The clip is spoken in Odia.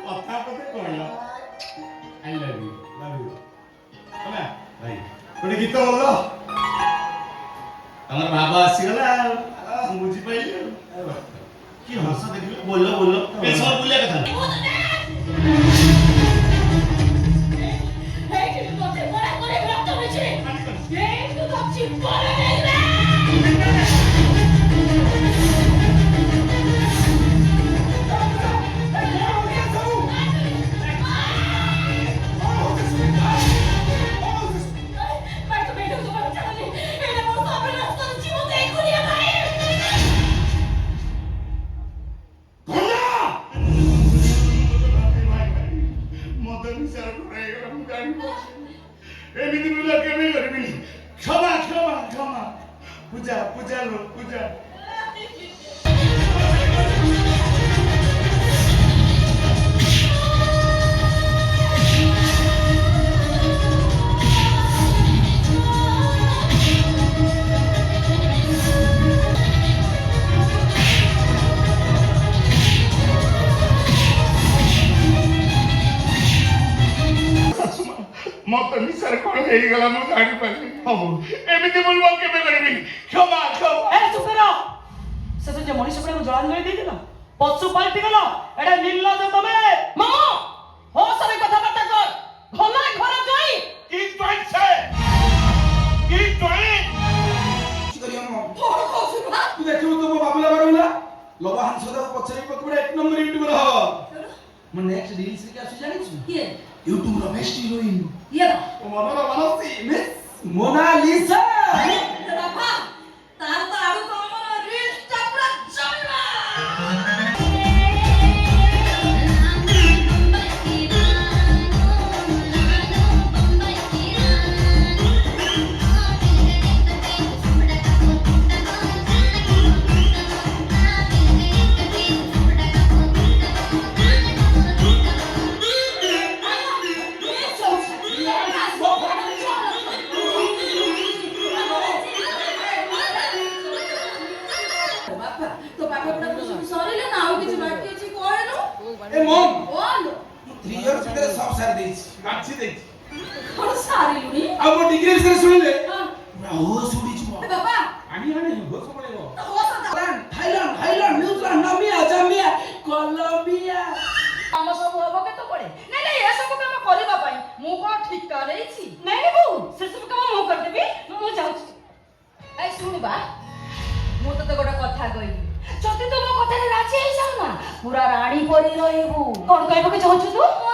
কথা কথা কইল আই লাভ ইউ না ভাই কোন গীত বললো আমার বাবা আসিগলা বুঝি পাইলি কি হস দেখলি বললো বললো এ সব বলিয়া কথা এই কি তোতে বড় করে রক্ত হইছে এই তো সবচি বড় নেই রে এমনি বলে কেমন করবি ক্ষমা ক্ষমা ক্ষমা পূজা পূজা লোক পূজা মত নিসার কোন হয়ে গেল মু জানি পারি হব এমনি বলবো কেমন করবি ক্ষমা ক্ষমা এ চুপ করো সেটা যে মনীষ প্রেম জলাঞ্জলি দিয়ে দিল পশু পাল্টি গেল এটা নির্লজ্জ তবে মামা হোস আমি কথাবার্তা কর ঘনায় ঘরে যাই কি চলছে কি চলে কি করি আমি তুই ଦେଖିବୁ ତ ମୋ ବାବୁଲା ବାଡୁଲା ଲବା ହାଂସ ଦାକୁ ପଛରେ ପକଡେ ଏକ ନମ୍ବର ୟୁଟ୍ୟୁବର ହ ମୁଁ ନେକ୍ସଟ ରିଲ୍ସ ରେ ଆସୁ ଜାଣିଛୁ କିଏ ୟୁଟ୍ୟୁବର ବେଷ୍ଟ ହିରୋଇନ ଇଏ ଓ ମନର ମାନସି ମିସ୍ ମୋନାଲିସା ବାପା ତାର ତ ଆଡୁ ତମର ରିଲ୍ସ ଟା ପୁରା ଜମା ଏ ମମ୍ ଓଲୋ 3 ଇୟର୍ସ ଭିତରେ ସବୁ ସାରି ଦେଇଛି ମାଛି ଦେଇଛି କଣ ସାରିଲୁଣି ଆଉ ମୋ ଡିଗ୍ରୀ ବିଷୟରେ ଶୁଣିଲେ ହଁ ପୁରା ହୋସ ଉଡ଼ିଯିବ ବାପା ଆଣି ଆଣି ହୋସ ପଳେଇବ ହୋସ ଥାଇଲାଣ୍ଡ ନ୍ୟୁଜିଲାଣ୍ଡ ନାମିଆ ଜାମ୍ବିଆ କଲମ୍ବିଆ କାମ ସବୁ ହବ କେତେ ପଡେ ନାଇଁ ନାଇଁ ଏ ସବୁ କାମ କରିବା ପାଇଁ ମୁଁ କଣ ଠିକା ନେଇଛି ନାଇଁ ନାଇଁ ବୋଉ ସେ ସବୁ କାମ ମୁଁ କରିଦେବି ମୁଁ ଯାଉଛି ଏ ଶୁଣିବା ମୁଁ ତତେ ଗୋଟେ କଥା କହିବି ଯଦି ତୁ ମୋ କଥାରେ ରାଜି ହେଇଯାଉ ନା ପୁରା ରାଣୀ ପରି ରହିବୁ କଣ କହିବାକୁ ଚାହୁଁଛୁ ତୁ